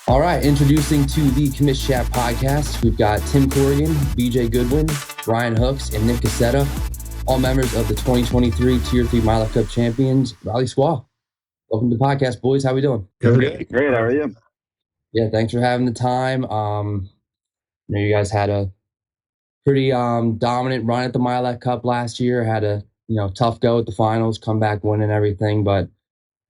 All right, introducing to the Commish Chat podcast, we've got Tim Corrigan, BJ Goodwin, Ryan Hooks, and Nick Cassetta, all members of the 2023 Tier 3 Mylec Cup champions, Raleigh Squall. Welcome to the podcast, boys. How we doing? Good. Great. How are you? Yeah, thanks for having the time. You guys had a pretty dominant run at the Mylec Cup last year. Had a tough go at the finals, come back winning everything. But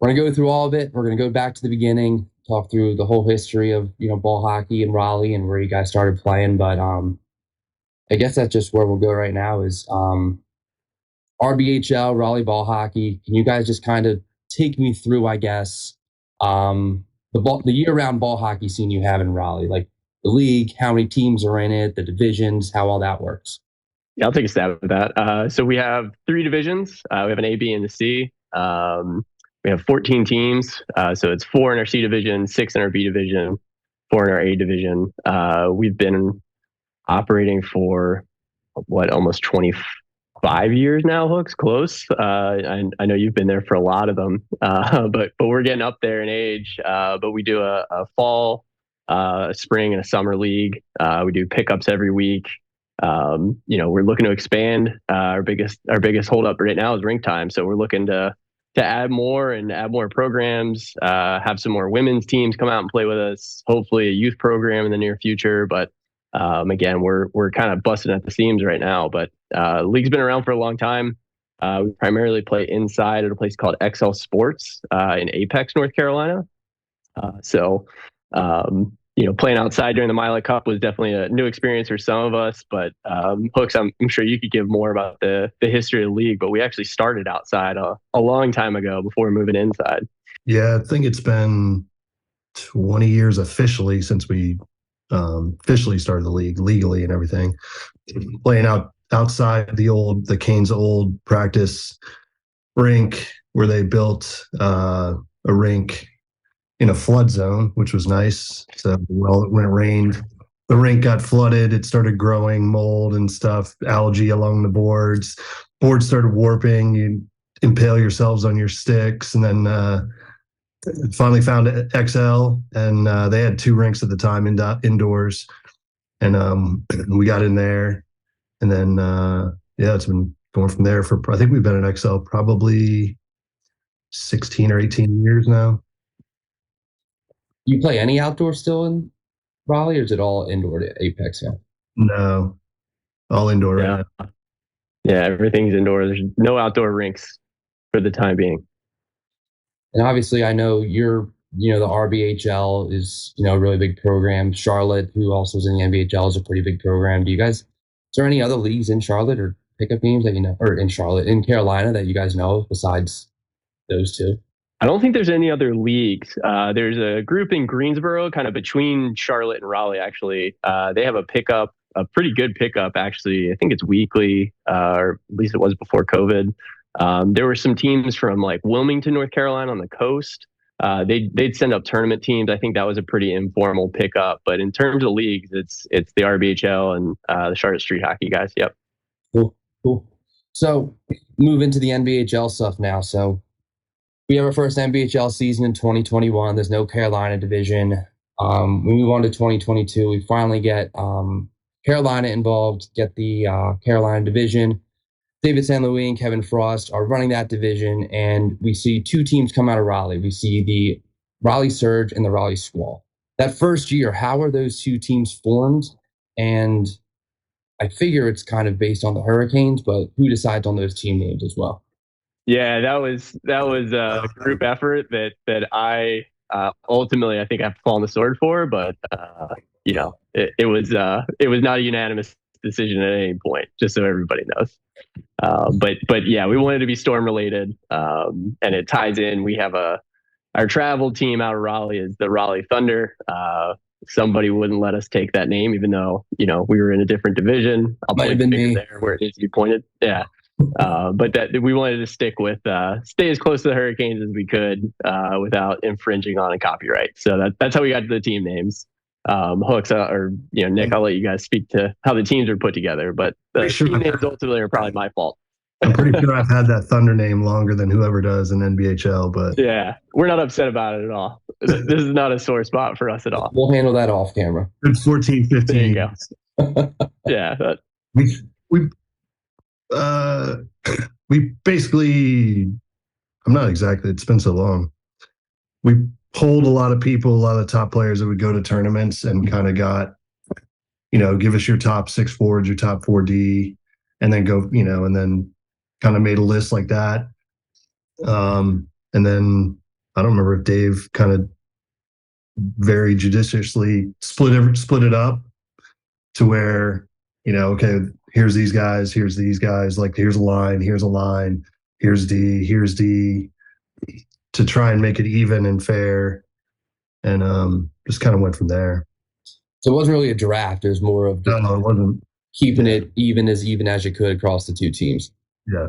we're gonna go through all of it. We're gonna go back to the beginning, talk through the whole history of ball hockey in Raleigh and where you guys started playing. But I guess that's just where we'll go right now is RBHL, Raleigh ball hockey. Can you guys just kind of take me through, I guess, the year-round ball hockey scene you have in Raleigh, like the league, how many teams are in it, the divisions, how all that works? Yeah, I'll take a stab at that. So we have 3 divisions. We have an A, B, and a C. We have 14 teams. So it's 4 in our C division, 6 in our B division, 4 in our A division. We've been operating for almost 25 years now, Hooks, close. I know you've been there for a lot of them, but we're getting up there in age. But we do a fall, a spring, and a summer league. We do pickups every week. We're looking to expand. Our biggest holdup right now is rink time. So we're looking to add more programs, have some more women's teams come out and play with us, hopefully a youth program in the near future. But again, we're kind of busting at the seams right now, but the league's been around for a long time. We primarily play inside at a place called XL Sports in Apex, North Carolina. Playing outside during the Mylec Cup was definitely a new experience for some of us, but Hooks, I'm sure you could give more about the history of the league, but we actually started outside a long time ago before moving inside. Yeah, I think it's been 20 years officially since we officially started the league legally and everything. Playing outside the Canes' old practice rink where they built a rink in a flood zone, which was nice. So when it rained, the rink got flooded. It started growing mold and stuff, algae along the boards. Boards started warping. You impale yourselves on your sticks. And then finally found XL, and they had 2 rinks at the time indoors. And we got in there. And then, it's been going from there I think we've been at XL probably 16 or 18 years now. You play any outdoor still in Raleigh, or is it all indoor at Apex now? No, all indoor. Yeah. Right now. Yeah, everything's indoor. There's no outdoor rinks for the time being. And obviously, I know the RBHL is, a really big program. Charlotte, who also is in the NBHL, is a pretty big program. Is there any other leagues in Charlotte or pickup games that or in Carolina that you guys know of besides those 2? I don't think there's any other leagues. There's a group in Greensboro, kind of between Charlotte and Raleigh, actually. They have a pretty good pickup, actually. I think it's weekly, or at least it was before COVID. There were some teams from like Wilmington, North Carolina on the coast. They'd send up tournament teams. I think that was a pretty informal pickup. But in terms of leagues, it's the RBHL and the Charlotte Street Hockey guys. Yep. Cool. So move into the NBHL stuff now. So we have our first NBHL season in 2021. There's no Carolina division. We move on to 2022. We finally get Carolina involved, get the Carolina division. David San Louis and Kevin Frost are running that division, and we see 2 teams come out of Raleigh. We see the Raleigh Surge and the Raleigh Squall. That first year, how are those 2 teams formed? And I figure it's kind of based on the Hurricanes, but who decides on those team names as well? Yeah, that was a group effort that I ultimately I think I have to fall on the sword for, but it was not a unanimous decision at any point, just so everybody knows. But yeah, we wanted to be storm related, and it ties in. We have our travel team out of Raleigh is the Raleigh Thunder. Somebody wouldn't let us take that name, even though we were in a different division. Might have been me there where it needs to be pointed. Yeah. But that we wanted to stick with stay as close to the Hurricanes as we could without infringing on a copyright. So that's how we got to the team names. Hooks or Nick, I'll let you guys speak to how the teams are put together. But the team names ultimately are probably my fault. I'm pretty sure I've had that Thunder name longer than whoever does in NBHL, but Yeah, we're not upset about it at all. This is not a sore spot for us at all. We'll handle that off camera. it's 14, 15. There you go. Yeah. We we basically, I'm not exactly, it's been so long. We polled a lot of people, a lot of top players that would go to tournaments and kind of got, give us your top 6 forwards, your top 4D, and then go, and then kind of made a list like that. And then I don't remember if Dave kind of very judiciously split it up to where, okay, here's these guys, like here's a line, here's D, to try and make it even and fair. And just kind of went from there. So it wasn't really a draft. It was more of No, it wasn't. Keeping it even as you could across the two teams. Yeah.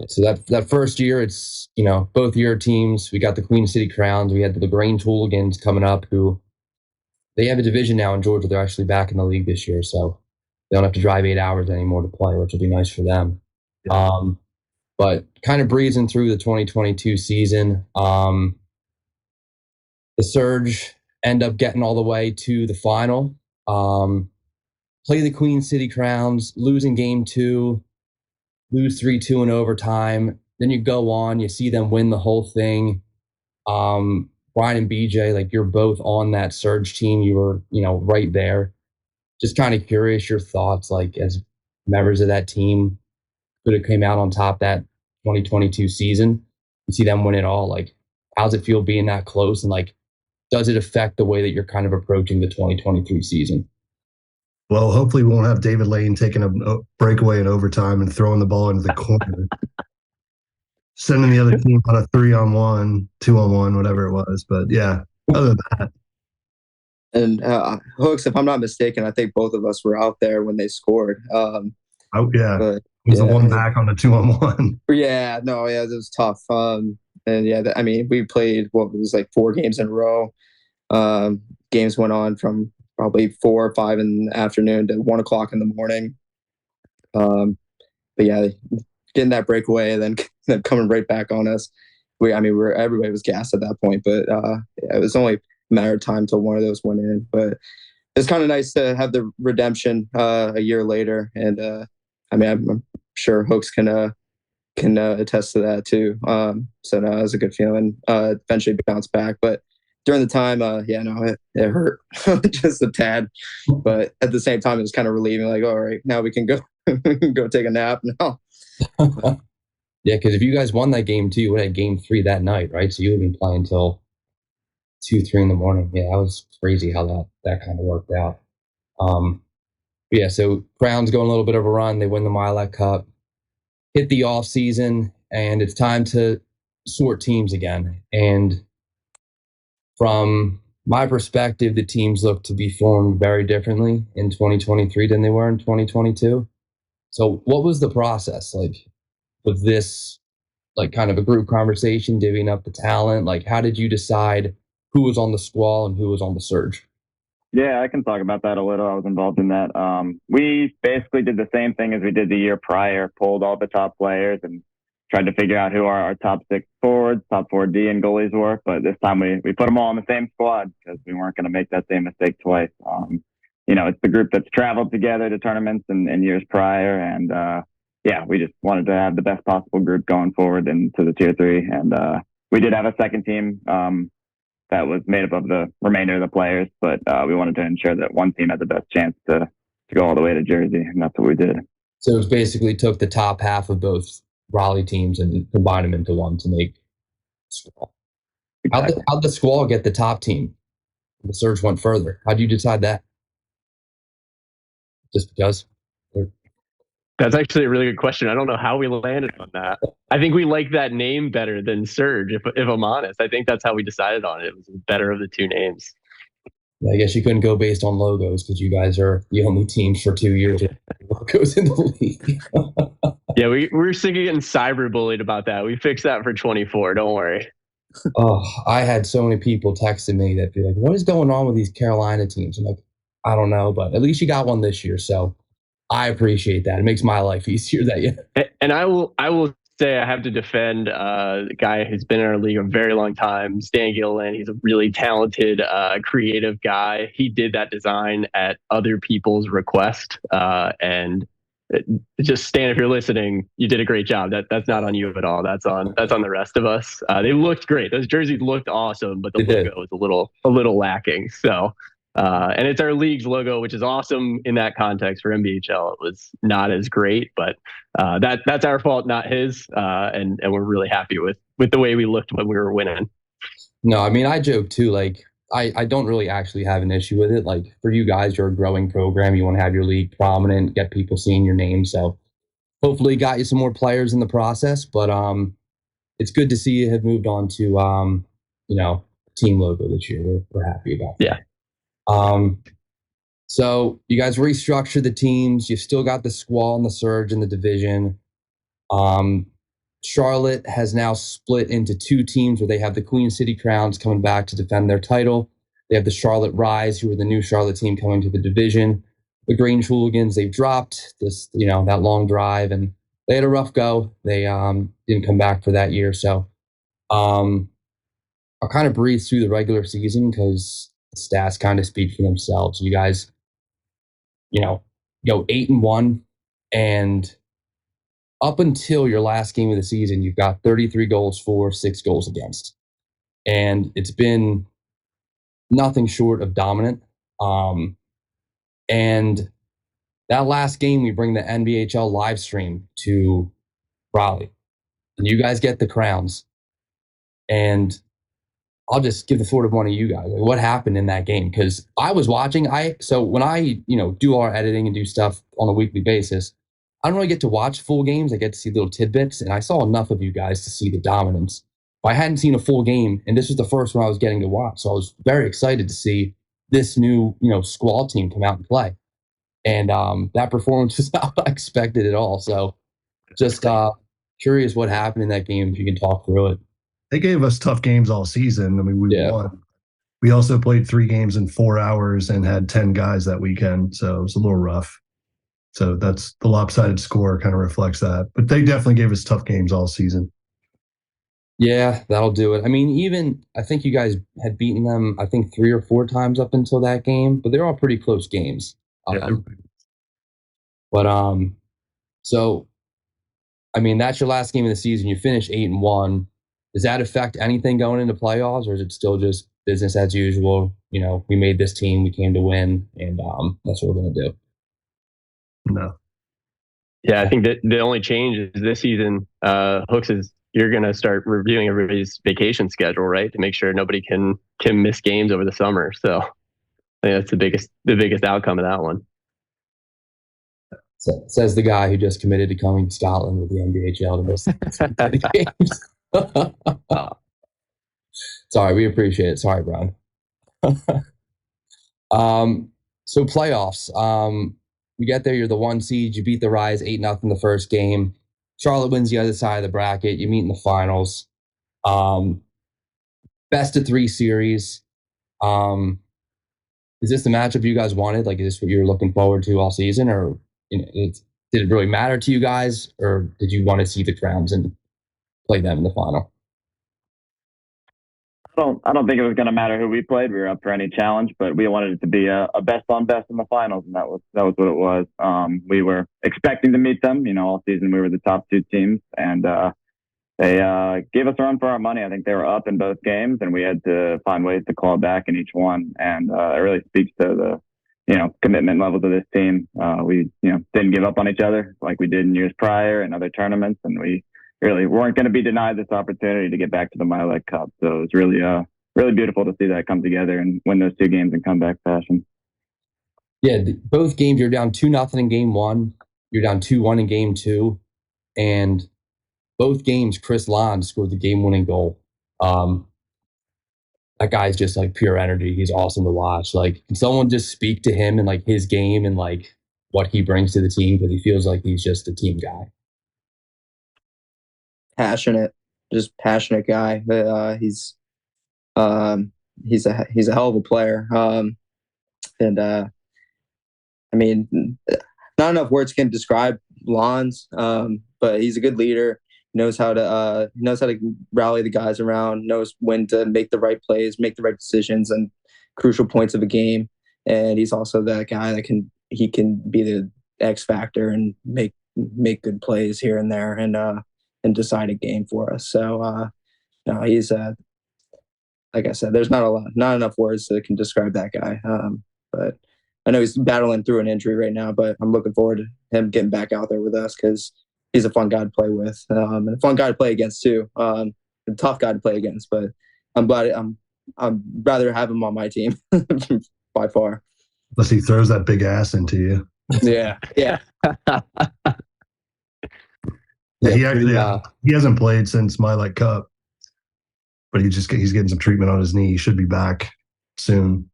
So that first year, it's, both year teams. We got the Queen City Crowns. We had the LaGrange Hooligans coming up, who they have a division now in Georgia. They're actually back in the league this year, so they don't have to drive 8 hours anymore to play, which will be nice for them. Yeah. But kind of breezing through the 2022 season, the Surge end up getting all the way to the final. Play the Queen City Crowns, losing game 2, lose 3-2 in overtime. Then you go on, you see them win the whole thing. Brian and BJ, like, you're both on that Surge team. You were, right there. Just kind of curious your thoughts, like, as members of that team, could have came out on top that 2022 season. You see them win it all. Like, how's it feel being that close? And, like, does it affect the way that you're kind of approaching the 2023 season? Well, hopefully we won't have David Lane taking a breakaway in overtime and throwing the ball into the corner. Sending the other team on a 3-on-1, 2-on-1, whatever it was. But yeah, other than that. And Hooks, if I'm not mistaken, I think both of us were out there when they scored. Yeah. But, it was the one back on the 2-on-1. Yeah, no, yeah, it was tough. And yeah, we played what was like 4 games in a row. Games went on from probably 4 or 5 in the afternoon to 1 o'clock in the morning. But yeah, getting that breakaway and then coming right back on us. Everybody was gassed at that point, but yeah, it was only a matter of time till one of those went in. But it's kind of nice to have the redemption a year later, and I'm sure Hooks can attest to that too. So no, it was a good feeling. Eventually bounced back, but during the time, it hurt just a tad. But at the same time, it was kind of relieving. Like, all right, now we can go go take a nap now. Yeah, because if you guys won that game too, you would have game 3 that night, right? So you would have been playing till 2, 3 in the morning. Yeah, that was crazy how that kind of worked out. Yeah, so Crowns go on a little bit of a run. They win the Mylec Cup, hit the off season, and it's time to sort teams again. And from my perspective, the teams look to be formed very differently in 2023 than they were in 2022. So what was the process like with this, like, kind of a group conversation, divvying up the talent? Like, how did you decide who was on the Squall and who was on the Surge? Yeah, I can talk about that a little. I was involved in that. We basically did the same thing as we did the year prior, pulled all the top players and tried to figure out who our top 6 forwards, top 4D and goalies were. But this time we put them all in the same squad because we weren't going to make that same mistake twice. It's the group that's traveled together to tournaments in years prior. And we just wanted to have the best possible group going forward into the Tier 3. And we did have a second team that was made up of the remainder of the players, but we wanted to ensure that one team had the best chance to go all the way to Jersey, and that's what we did. So it was basically took the top half of both Raleigh teams and combined them into one to make Squall. Exactly. How'd the Squall get the top team? The Surge went further. How'd you decide that? Just because? That's actually a really good question. I don't know how we landed on that. I think we like that name better than Surge, if I'm honest. I think that's how we decided on it. It was the better of the 2 names. Yeah, I guess you couldn't go based on logos because you guys are the only teams for 2 years with logos in the league. Yeah, we're sick of getting cyberbullied about that. We fixed that for 24. Don't worry. Oh, I had so many people texting me that be like, what is going on with these Carolina teams? I'm like, I don't know, but at least you got one this year. So I appreciate that. It makes my life easier that you. And I will say I have to defend a guy who's been in our league a very long time, Stan Gilliland. He's a really talented, creative guy. He did that design at other people's request, and just Stan, if you're listening, you did a great job. That's not on you at all. That's on the rest of us. They looked great. Those jerseys looked awesome, but the logo was a little lacking. So, and it's our league's logo, which is awesome in that context. For NBHL, it was not as great, but that's our fault, not his. And we're really happy with the way we looked when we were winning. No, I mean, I joke too. Like, I don't really actually have an issue with it. Like, for you guys, you're a growing program. You want to have your league prominent, get people seeing your name. So hopefully got you some more players in the process. But it's good to see you have moved on to team logo this year. We're happy about that. Yeah. So you guys restructured the teams. You've still got the Squall and the Surge in the division. Charlotte has now split into two teams where they have the Queen City Crowns coming back to defend their title. They have the Charlotte Rise, who are the new Charlotte team coming to the division. The Grange Hooligans, they've dropped that long drive, and they had a rough go. They didn't come back for that year. So I'll kind of breeze through the regular season because the stats kind of speak for themselves. You guys, go 8-1, and up until your last game of the season, you've got 33 goals for, 6 goals against. And it's been nothing short of dominant. And that last game, we bring the NBHL live stream to Raleigh. And you guys get the crowns. And I'll just give the floor to one of you guys. Like, what happened in that game? Because I was watching. So when I do our editing and do stuff on a weekly basis, I don't really get to watch full games. I get to see little tidbits, and I saw enough of you guys to see the dominance. But I hadn't seen a full game, and this was the first one I was getting to watch. So I was very excited to see this new, Squall team come out and play. And that performance was not what I expected at all. So just curious what happened in that game, if you can talk through it. They gave us tough games all season. I mean, we won. We also played 3 games in 4 hours and had 10 guys that weekend. So it was a little rough. So that's the lopsided score kind of reflects that. But they definitely gave us tough games all season. Yeah, that'll do it. I mean, I think you guys had beaten them, 3 or 4 times up until that game, but they're all pretty close games. So, I mean, that's your last game of the season. You finish 8-1. Does that affect anything going into playoffs, or is it still just business as usual? We made this team, we came to win, and that's what we're going to do. No. Yeah, I think that the only change is this season, Hooks, is you're going to start reviewing everybody's vacation schedule, right? To make sure nobody can miss games over the summer. So I think that's the biggest outcome of that one. Says the guy who just committed to coming to Scotland with the NBHL to miss the games. Sorry, we appreciate it. Sorry, Brian. So playoffs. We get there, you're the 1 seed, you beat the Rise 8-0 the first game. Charlotte wins the other side of the bracket, you meet in the finals. Best of 3 series. Is this the matchup you guys wanted? Like, is this what you were looking forward to all season, or did it really matter to you guys, or did you want to see the Crowns and play them in the final? I don't think it was going to matter who we played. We were up for any challenge, but we wanted it to be a best on best in the finals, and that was what it was. We were expecting to meet them. All season we were the top 2 teams, and they gave us a run for our money. I think they were up in both games, and we had to find ways to claw back in each one. And it really speaks to the commitment levels of this team. We didn't give up on each other like we did in years prior and other tournaments, and we really weren't going to be denied this opportunity to get back to the Mylec Cup. So it was really beautiful to see that come together and win those 2 games in comeback fashion. Yeah, both games, you're down 2-0 in game 1. You're down 2-1 in game 2. And both games, Chris Lond scored the game-winning goal. That guy's just like pure energy. He's awesome to watch. Like, can someone just speak to him and like his game and like what he brings to the team? Because he feels like he's just a team guy. Just passionate guy. He's a hell of a player. I mean, not enough words can describe Lons, but he's a good leader. Knows how to rally the guys around. Knows when to make the right plays, make the right decisions, and crucial points of a game. And he's also that guy that can be the X factor and make good plays here and there and decide a game for us. So no, he's like I said, there's not enough words that can describe that guy. But I know he's battling through an injury right now, but I'm looking forward to him getting back out there with us because he's a fun guy to play with and a fun guy to play against too. A tough guy to play against, but I'd rather have him on my team by far. Unless he throws that big ass into you. Yeah. He hasn't played since Mylec Cup, but he's getting some treatment on his knee. He should be back soon.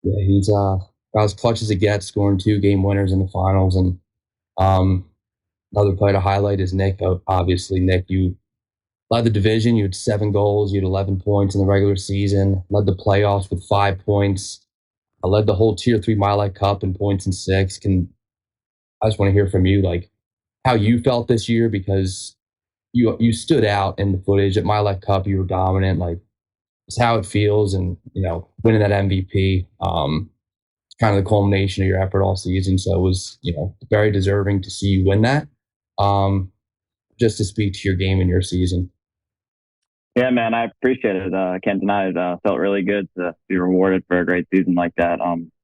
Yeah, he's about as clutch as it gets, scoring 2 game winners in the finals. And another player to highlight is Nick. Obviously, Nick, you led the division. You had 7 goals. You had 11 points in the regular season. Led the playoffs with 5 points. I led the whole Tier 3 Mylec Cup in points and 6. I just want to hear from you, like, how you felt this year, because you stood out in the footage at Mylec Cup. You were dominant. Like, it's how it feels, and winning that MVP, kind of the culmination of your effort all season. So it was very deserving to see you win that. Just to speak to your game and your season. Yeah, man, I appreciate it. I can't deny it. Felt really good to be rewarded for a great season like that.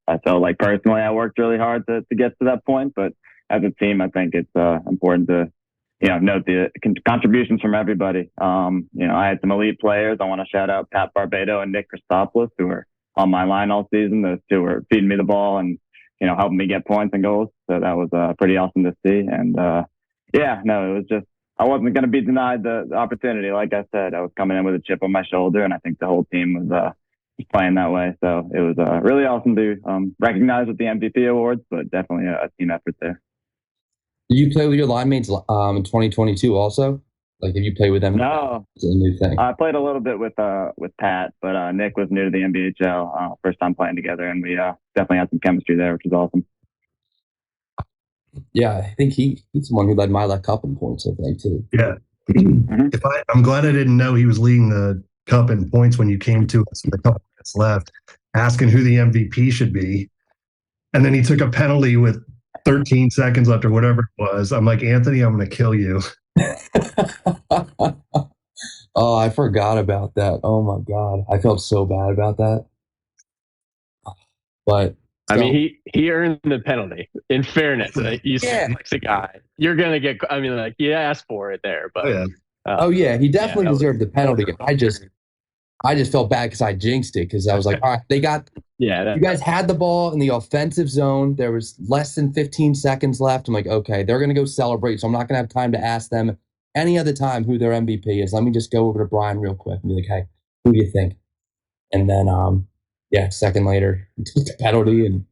I felt like personally I worked really hard to get to that point, but as a team, I think it's important to note the contributions from everybody. I had some elite players. I want to shout out Pat Barbado and Nick Christopoulos, who were on my line all season. Those two were feeding me the ball and helping me get points and goals. So that was pretty awesome to see. And it was just, I wasn't going to be denied the opportunity. Like I said, I was coming in with a chip on my shoulder, and I think the whole team was playing that way. So it was really awesome to recognize with the MVP awards, but definitely a team effort there. Did you play with your line mates in 2022 also? Like, did you play with them? No. It's a new thing. I played a little bit with Pat, but Nick was new to the NBHL, first time playing together, and we definitely had some chemistry there, which was awesome. Yeah, I think he's the one who led Mylec Cup in points, I think, too. Yeah. I'm glad I didn't know he was leading the cup in points when you came to us with a couple minutes left, asking who the MVP should be. And then he took a penalty with 13 seconds left or whatever it was. I'm like, Anthony, I'm going to kill you. Oh, I forgot about that. Oh, my God. I felt so bad about that. But I mean, he earned the penalty. In fairness, you like the guy, you're gonna get. I mean, like, he asked for it there, but he definitely deserved the penalty. I just felt bad because I jinxed it, because I was like, all right, you guys had the ball in the offensive zone. There was less than 15 seconds left. I'm like, okay, they're gonna go celebrate, so I'm not gonna have time to ask them any other time who their MVP is. Let me just go over to Brian real quick and be like, hey, who do you think? And then second later, he took the penalty, and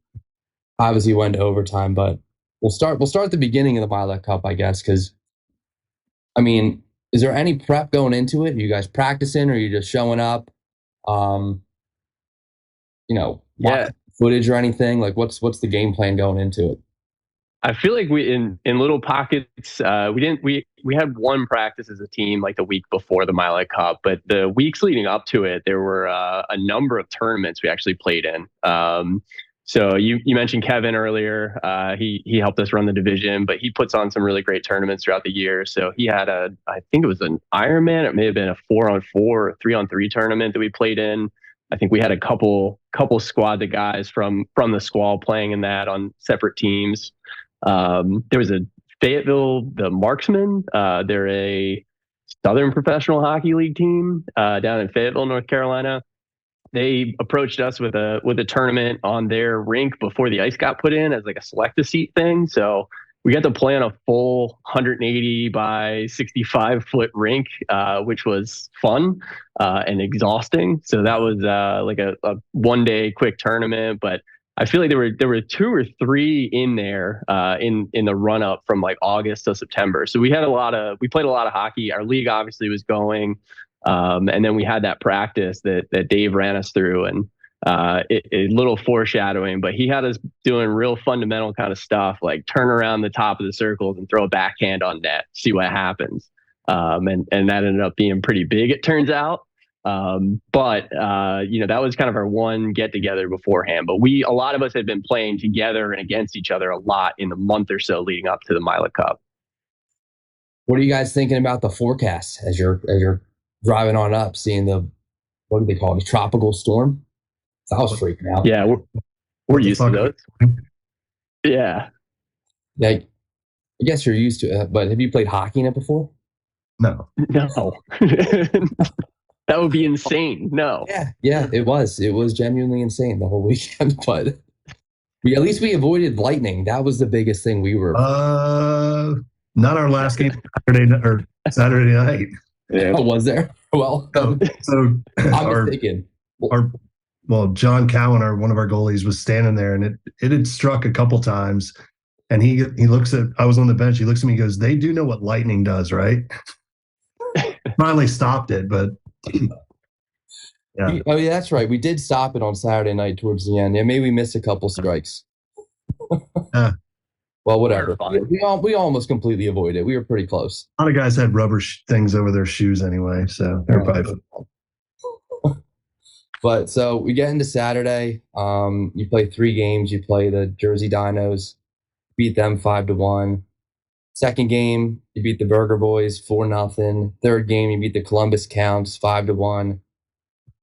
obviously went to overtime. But we'll start at the beginning of the Mylec Cup, I guess, because, I mean, is there any prep going into it? Are you guys practicing, or are you just showing up? Footage or anything? Like, what's the game plan going into it? I feel like we in little pockets. We had one practice as a team like the week before the Mylec Cup, but the weeks leading up to it, there were a number of tournaments we actually played in. So you mentioned Kevin earlier. He helped us run the division, but he puts on some really great tournaments throughout the year. So he had I think it was an Ironman. It may have been a 4-on-4 or 3-on-3 tournament that we played in. I think we had a couple squad of guys from the Squall playing in that on separate teams. There was a Fayetteville, the Marksmen. They're a Southern Professional Hockey League team down in Fayetteville, North Carolina. They approached us with a tournament on their rink before the ice got put in as like a select-a-seat thing. So we got to play on a full 180 by 65 foot rink, which was fun and exhausting. So that was like a 1-day quick tournament, but I feel like there were 2 or 3 in there in the run up from like August to September. So we played a lot of hockey. Our league obviously was going, and then we had that practice that Dave ran us through, and a little foreshadowing, but he had us doing real fundamental kind of stuff, like turn around the top of the circles and throw a backhand on net, see what happens. And that ended up being pretty big, it turns out. But that was kind of our one get together beforehand. But a lot of us had been playing together and against each other a lot in the month or so leading up to the Mylec Cup. What are you guys thinking about the forecast as you're driving on up, seeing what do they call it, a tropical storm? I was freaking out. Yeah, we're used to those. Yeah. I guess you're used to it, but have you played hockey in it before? No. That would be insane. No. Yeah, it was. It was genuinely insane the whole weekend, but at least we avoided lightning. That was the biggest thing we were. Not our last game Saturday night. Yeah. Oh, was there? Well, so I'm mistaken. John Cowan, one of our goalies, was standing there, and it had struck a couple times. And he looks at, I was on the bench. He looks at me, and goes, "They do know what lightning does, right?" Finally stopped it, but yeah. Oh yeah, that's right. We did stop it on Saturday night towards the end. Yeah, maybe we missed a couple strikes. Well, whatever. We almost completely avoided it. We were pretty close. A lot of guys had rubber things over their shoes anyway, so they're probably. But so we get into Saturday. You play 3 games. You play the Jersey Dinos, beat them 5-1. Second game, you beat the Burger Boys 4-0. Third game, you beat the Columbus Counts 5-1.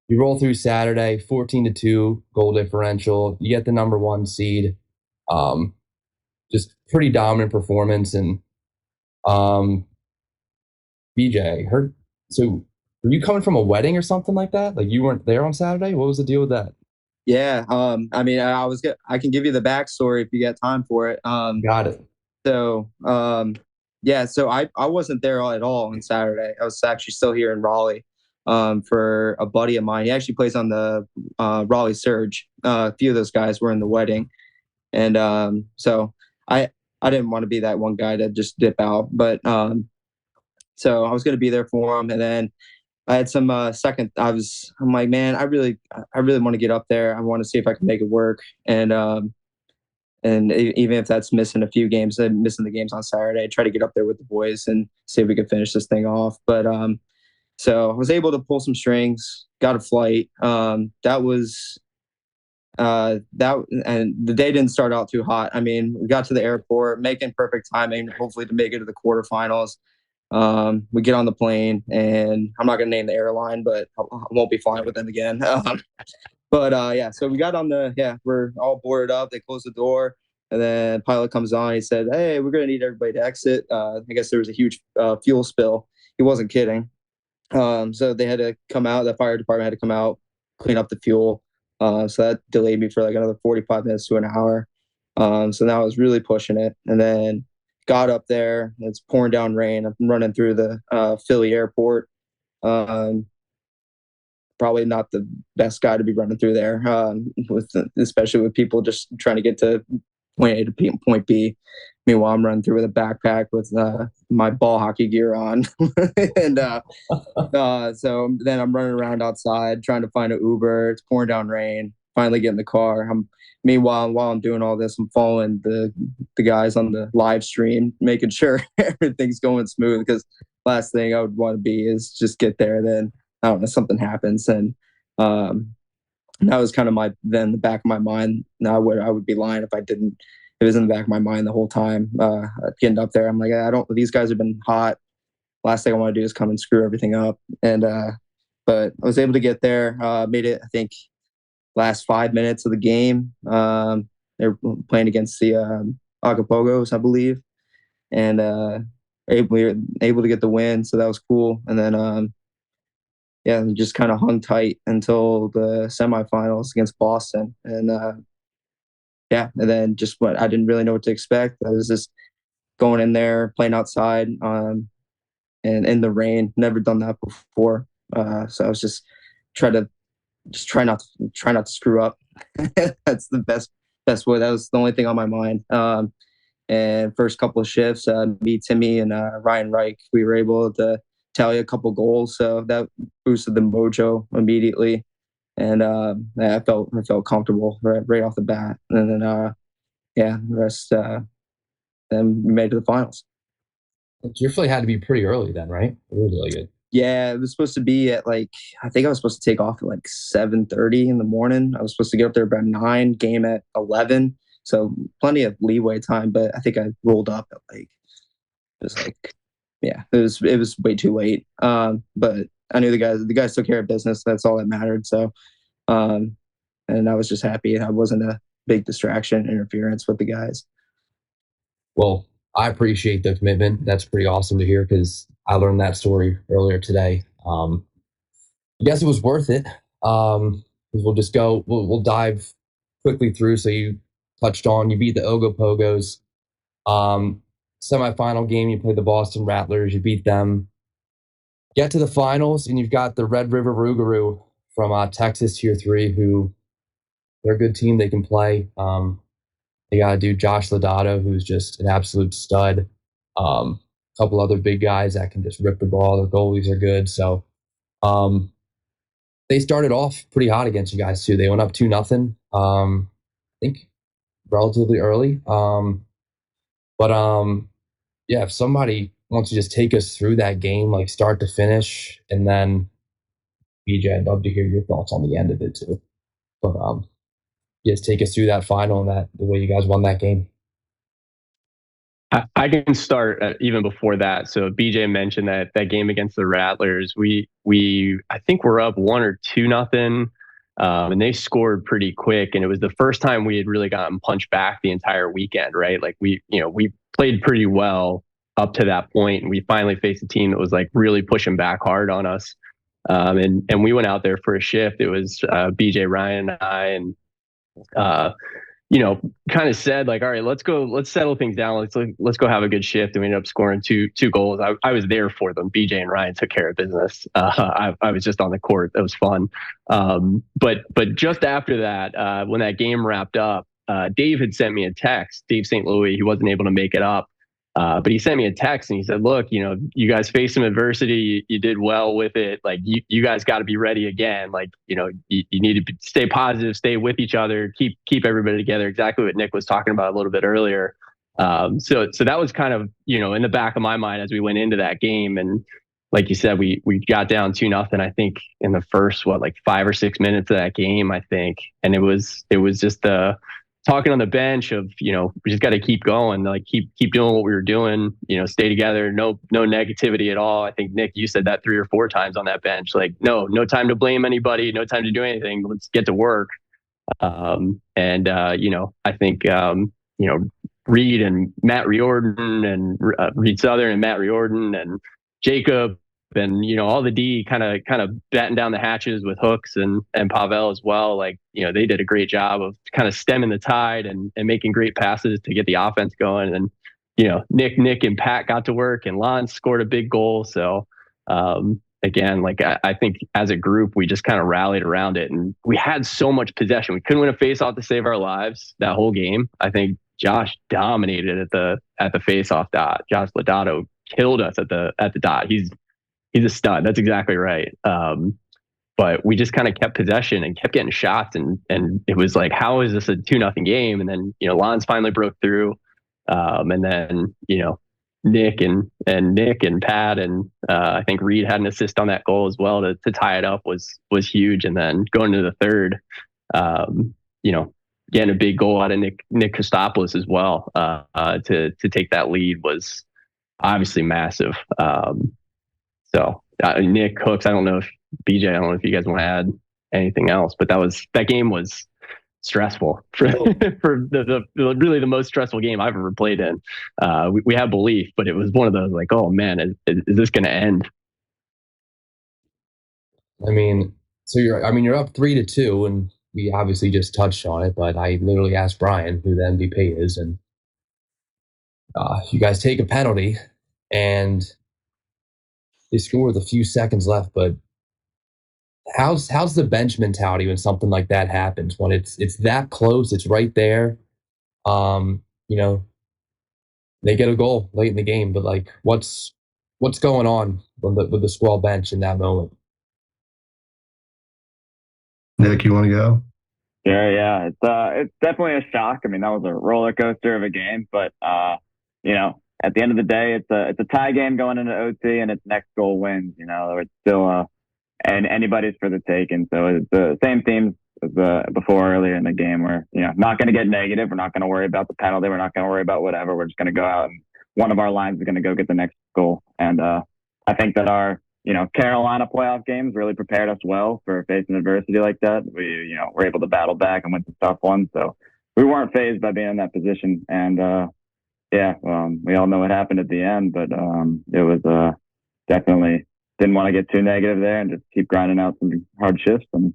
You roll through Saturday, 14-2 goal differential. You get the number 1 seed. Just pretty dominant performance. And BJ, so were you coming from a wedding or something like that? Like you weren't there on Saturday? What was the deal with that? Yeah. I mean, I can give you the backstory if you got time for it. Got it. So, so I wasn't there at all on Saturday. I was actually still here in Raleigh, for a buddy of mine. He actually plays on the, Raleigh Surge. A few of those guys were in the wedding. And, so I didn't want to be that one guy to just dip out, but, so I was going to be there for him. And then I had some, I'm like, man, I really want to get up there. I want to see if I can make it work. And even if that's missing a few games, missing the games on Saturday, try to get up there with the boys and see if we could finish this thing off. But so I was able to pull some strings, got a flight. And the day didn't start out too hot. I mean, we got to the airport, making perfect timing, hopefully to make it to the quarterfinals. We get on the plane, and I'm not going to name the airline, but I won't be flying with them again. So we got on we're all boarded up. They closed the door, and then pilot comes on. He said, "Hey, we're going to need everybody to exit." I guess there was a huge fuel spill. He wasn't kidding. So they had to come out. The fire department had to come out, clean up the fuel. So that delayed me for like another 45 minutes to an hour. So now I was really pushing it, and then got up there. It's pouring down rain. I'm running through the Philly airport. Probably not the best guy to be running through there, especially with people just trying to get to point A to point B. Meanwhile, I'm running through with a backpack with my ball hockey gear on. And so then I'm running around outside trying to find an Uber. It's pouring down rain. Finally get in the car. Meanwhile, while I'm doing all this, I'm following the guys on the live stream, making sure everything's going smooth, because last thing I would want to be is just get there, then I don't know, something happens. And that was kind of the back of my mind. Now I would be lying if I didn't. It was in the back of my mind the whole time. Getting up there, I'm like, these guys have been hot. Last thing I want to do is come and screw everything up. And but I was able to get there. Made it, I think, last 5 minutes of the game. They were playing against the Acapulcos, I believe, and we were able to get the win. So that was cool. And then just kind of hung tight until the semifinals against Boston. And and then I didn't really know what to expect. I was just going in there, playing outside, and in the rain. Never done that before. So I was just try not to screw up. That's the best way. That was the only thing on my mind. And first couple of shifts, me, Timmy, and Ryan Reich, we were able to tally a couple goals, so that boosted the mojo immediately. and I felt comfortable right off the bat. And then the rest then we made it to the finals. Your flight had to be pretty early then, right? It was really good. Yeah, it was supposed to be at I think I was supposed to take off at 7:30 in the morning. I was supposed to get up there about 9, game at 11. So plenty of leeway time, but I think I rolled up at it was way too late. But I knew the guys took care of business. That's all that mattered. So, and I was just happy I wasn't a big distraction, interference with the guys. Well, I appreciate the commitment. That's pretty awesome to hear because I learned that story earlier today. I guess it was worth it. We'll just go. We'll dive quickly through. So you touched on you beat the Ogopogos. Semifinal game, you played the Boston Rattlers. You beat them. Get to the finals, and you've got the Red River Rougarou from Texas Tier 3, who they're a good team. They can play. They got a dude, Josh Lodato, who's just an absolute stud. A couple other big guys that can just rip the ball. Their goalies are good. So they started off pretty hot against you guys, too. They went up 2-0, I think, relatively early. Yeah, if somebody wants to just take us through that game, start to finish, and then BJ, I'd love to hear your thoughts on the end of it, too. But just take us through that final and the way you guys won that game. I can start even before that. So BJ mentioned that game against the Rattlers. We I think we're up 1 or 2-0, and they scored pretty quick. And it was the first time we had really gotten punched back the entire weekend, right? We played pretty well up to that point, and we finally faced a team that was really pushing back hard on us. And we went out there for a shift. It was BJ, Ryan, and I, and kind of said all right, let's settle things down. Let's go have a good shift. And we ended up scoring two goals. I was there for them. BJ and Ryan took care of business. I was just on the court. It was fun. But just after that, when that game wrapped up, Dave had sent me a text. Dave St. Louis, he wasn't able to make it up. But he sent me a text and he said, look, you guys faced some adversity. You did well with it. You guys got to be ready again. You need to stay positive, stay with each other, keep everybody together. Exactly what Nick was talking about a little bit earlier. So that was kind of, in the back of my mind as we went into that game. And like you said, we got down 2-0, I think, in the first, 5 or 6 minutes of that game, I think. And it was just talking on the bench of, we just got to keep going, keep doing what we were doing, stay together, no negativity at all. I think, Nick, you said that 3 or 4 times on that bench, no time to blame anybody, no time to do anything. Let's get to work. I think, Reed and Matt Riordan and Reed Southern and Matt Riordan and Jacob and all the D kind of batten down the hatches with Hooks and Pavel as well. They did a great job of kind of stemming the tide and making great passes to get the offense going. And Nick and Pat got to work, and Lon scored a big goal. So again, I think as a group we just kind of rallied around it, and we had so much possession. We couldn't win a face-off to save our lives that whole game. I think Josh dominated at the face-off dot. Josh Lodato killed us at the dot. He's a stud. That's exactly right. But we just kind of kept possession and kept getting shots, and it was how is this a 2-0 game? And then Lons finally broke through, and then Nick and Pat and I think Reed had an assist on that goal as well to tie it up was huge. And then going to the third, getting a big goal out of Nick Kostopoulos as well to take that lead was obviously massive. So Nick, Hooks, I don't know if BJ, I don't know if you guys want to add anything else, but that game was stressful for the really the most stressful game I've ever played in. We have belief, but it was one of those oh man, is this going to end? I mean, so you're up 3-2, and we obviously just touched on it, but I literally asked Brian who the MVP is, and you guys take a penalty, and they score with a few seconds left. But how's the bench mentality when something like that happens? When it's that close, it's right there. They get a goal late in the game, but what's going on with the Squall bench in that moment? Nick, you want to go? Sure, yeah. It's definitely a shock. I mean, that was a roller coaster of a game, but at the end of the day, it's a tie game going into OT, and it's next goal wins. It's still and anybody's for the taking. So it's the same themes as before earlier in the game. Where not going to get negative. We're not going to worry about the penalty. We're not going to worry about whatever. We're just going to go out and one of our lines is going to go get the next goal. And I think that our Carolina playoff games really prepared us well for facing adversity like that. We were able to battle back and win some tough ones. So we weren't fazed by being in that position. And we all know what happened at the end, but it was definitely didn't want to get too negative there and just keep grinding out some hard shifts and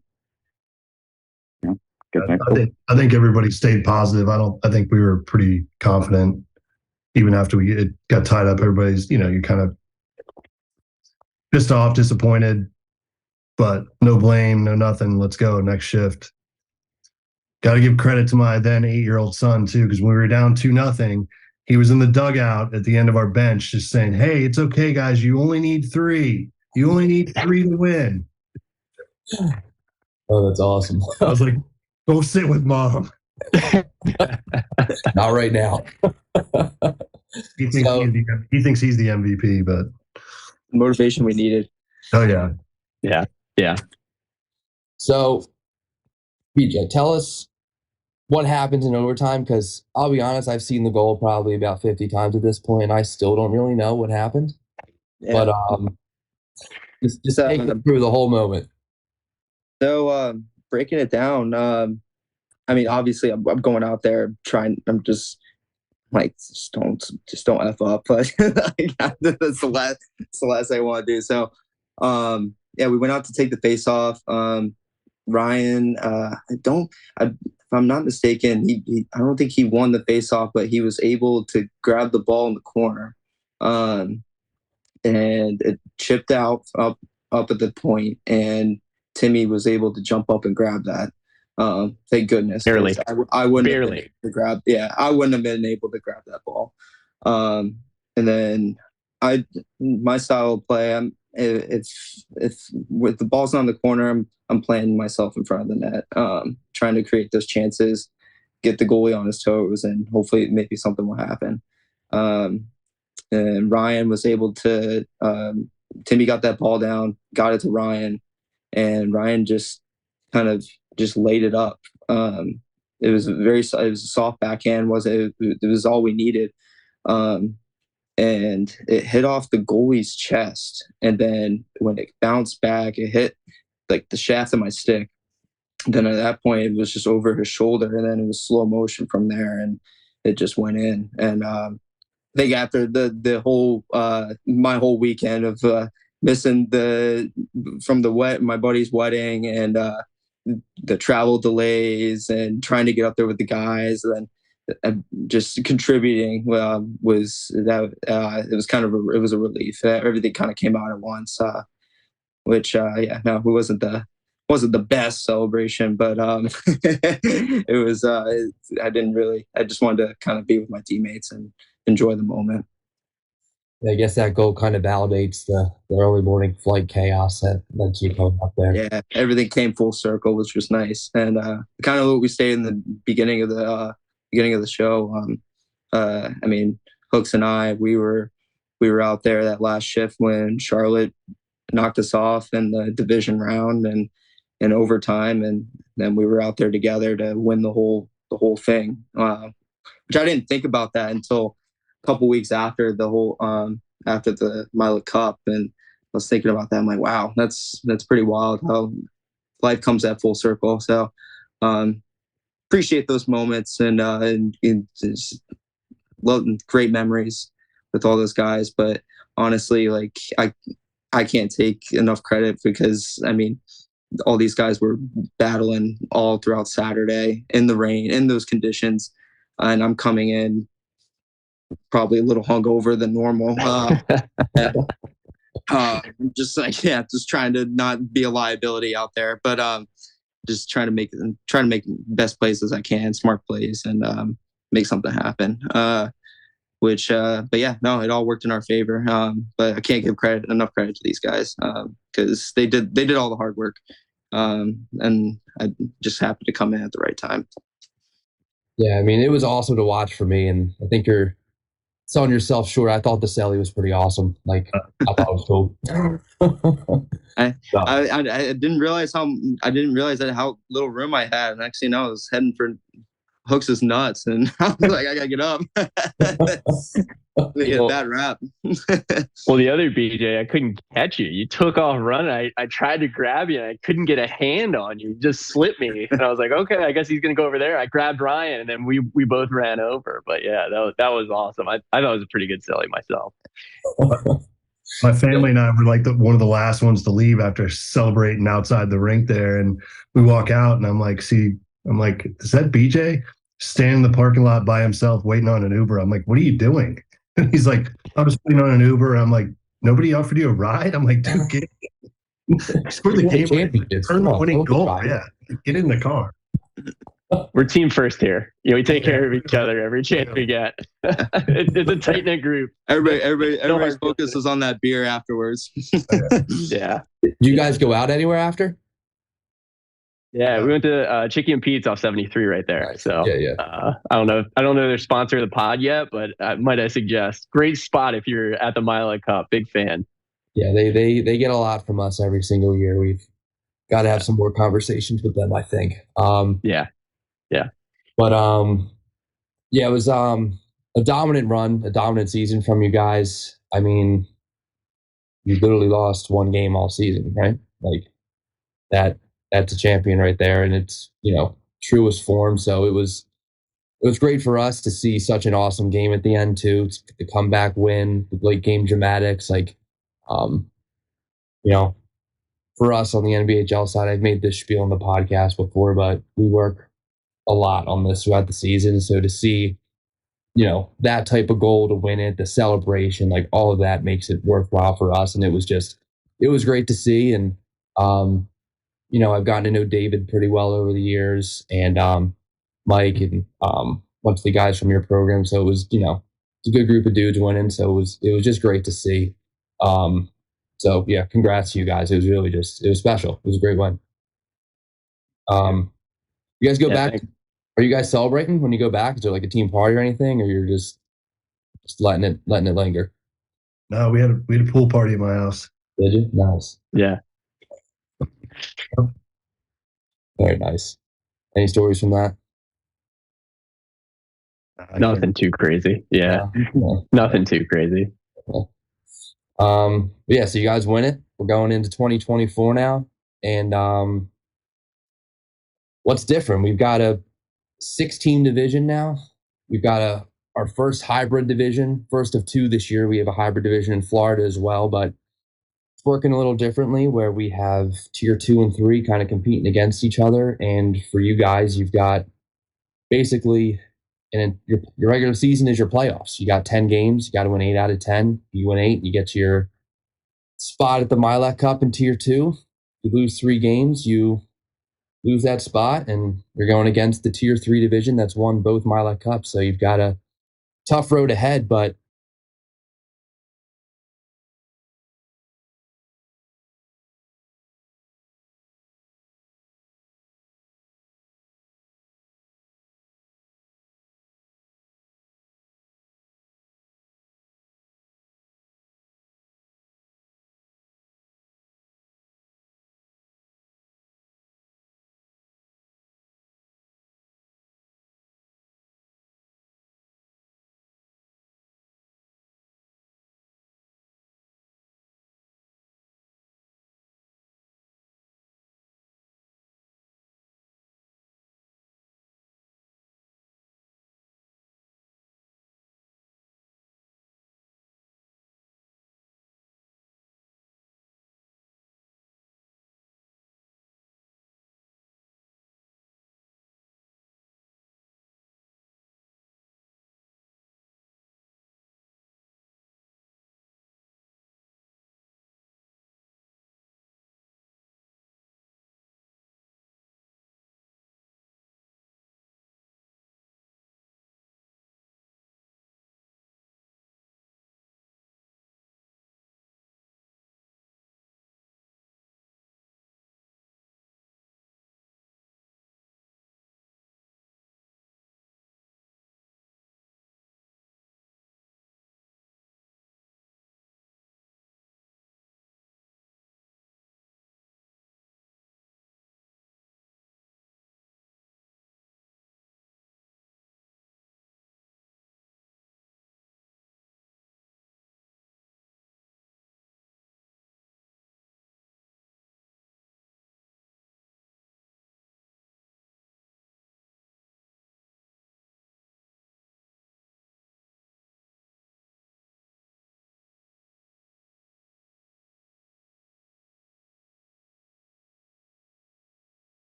get next goal. I think everybody stayed positive. I think we were pretty confident even after it got tied up. Everybody's you're kind of pissed off, disappointed, but no blame, no nothing. Let's go. Next shift. Got to give credit to my then 8-year-old son too, because when we were down 2-0, he was in the dugout at the end of our bench just saying, "Hey, it's okay, guys. You only need 3. You only need 3 to win." Oh, that's awesome. I was like, "Go sit with mom." Not right now. He thinks he's the MVP, but Motivation we needed. oh yeah. Yeah. So, BJ, tell us what happens in overtime, because I'll be honest, I've seen the goal probably about 50 times at this point, and I still don't really know what happened. Yeah. But just take it through the whole moment. So breaking it down, I mean, obviously, I'm going out there trying. I'm just like, just don't f up. But that's the last thing I want to do. So, we went out to take the face off. Ryan, if I'm not mistaken, I don't think he won the face off, but he was able to grab the ball in the corner, and it chipped out up at the point, and Timmy was able to jump up and grab that. Thank goodness. Barely. I wouldn't Barely. have been able to grab. Yeah, I wouldn't have been able to grab that ball. And then my style of play, if with the ball's not in the corner, I'm playing myself in front of the net, trying to create those chances, get the goalie on his toes, and hopefully maybe something will happen. And Ryan was able to. Timmy got that ball down, got it to Ryan, and Ryan just kind of just laid it up. It was a soft backhand. It was all we needed. And it hit off the goalie's chest. And then when it bounced back, it hit like the shaft of my stick. Then at that point, it was just over his shoulder, and then it was slow motion from there, and it just went in. And I think after the whole my whole weekend of missing my buddy's wedding and the travel delays and trying to get up there with the guys, and then just contributing it was a relief. Everything kind of came out at once, which it wasn't the best celebration, but it was. I just wanted to kind of be with my teammates and enjoy the moment. I guess that goal kind of validates the early morning flight chaos that you coming up there. Yeah, everything came full circle, which was nice, and kind of what we stated in the beginning of the show. I mean, Hooks and I, we were out there that last shift when Charlotte knocked us off in the division round and in overtime, and then we were out there together to win the whole thing. Which I didn't think about that until a couple weeks after after the Mylec Cup, and I was thinking about that. I'm like, wow, that's pretty wild how life comes at full circle. So appreciate those moments and just great memories with all those guys. But honestly, like I can't take enough credit, because I mean, all these guys were battling all throughout Saturday in the rain, in those conditions, and I'm coming in probably a little hungover than normal. Just trying to not be a liability out there, but just trying to make best plays as I can, smart plays, and make something happen. But yeah, no, it all worked in our favor. But I can't give enough credit to these guys, because they did all the hard work. and I just happened to come in at the right time. Yeah, I mean, it was awesome to watch for me, and I think you're selling yourself short. I thought the Selly was pretty awesome. Like, I thought it was cool. I didn't realize how little room I had. Next thing you know, I was heading for Hooks' nuts, and I was like, I gotta get up. Get a bad rap. Well, the other BJ, I couldn't catch you. You took off running. I tried to grab you, and I couldn't get a hand on you. You just slipped me, and I was like, okay, I guess he's gonna go over there. I grabbed Ryan, and then we both ran over. But yeah, that was awesome. I thought it was a pretty good silly myself. My family and I were like one of the last ones to leave after celebrating outside the rink there, and we walk out, and I'm like, is that BJ standing in the parking lot by himself waiting on an Uber? I'm like, what are you doing? And he's like, I was waiting on an Uber. I'm like, nobody offered you a ride? I'm like, dude, get score the game, turn the winning goal. Yeah, get in the car. We're team first here. We take care of each other every chance we get. It's a tight knit group. Everybody's focus is on that beer afterwards. Yeah. Do you guys go out anywhere after? Yeah, we went to Chicky and Pete's off 73 right there. Nice. So yeah. I don't know they're sponsor of the pod yet, but might I suggest great spot if you're at the Mylec Cup. Big fan. Yeah, they get a lot from us every single year. We've got to have some more conversations with them, I think. Yeah. But yeah, it was a dominant run, a dominant season from you guys. I mean, you literally lost one game all season, right? Like that's a champion right there, and it's truest form. So it was great for us to see such an awesome game at the end too. The comeback win, the late game dramatics, like for us on the NBHL side, I've made this spiel on the podcast before, but we work a lot on this throughout the season. So to see, that type of goal to win it, the celebration, like all of that makes it worthwhile for us. And it was great to see. And, I've gotten to know David pretty well over the years, and Mike and a bunch of the guys from your program. So it was, it's a good group of dudes winning. So it was just great to see. So yeah, congrats to you guys. It was really it was special. It was a great win. You guys go back. Thanks. Are you guys celebrating when you go back? Is there like a team party or anything, or you're just letting it linger? No, we had a pool party at my house. Did you? Nice. Yeah. Very nice. Any stories from that? Nothing too crazy. Yeah. Nothing too crazy. Yeah, so you guys win it. We're going into 2024 now. And what's different? We've got a 6-team division now. We've got our first hybrid division, first of 2 this year. We have a hybrid division in Florida as well, but it's working a little differently, where we have tier 2 and 3 kind of competing against each other. And for you guys, you've got basically, and your regular season is your playoffs. You got 10 games. You got to win 8 out of 10. You win 8, you get to your spot at the Mylec Cup in tier 2. You lose 3 games, you lose that spot, and you're going against the tier 3 division that's won both Mylec Cups. So you've got a tough road ahead, but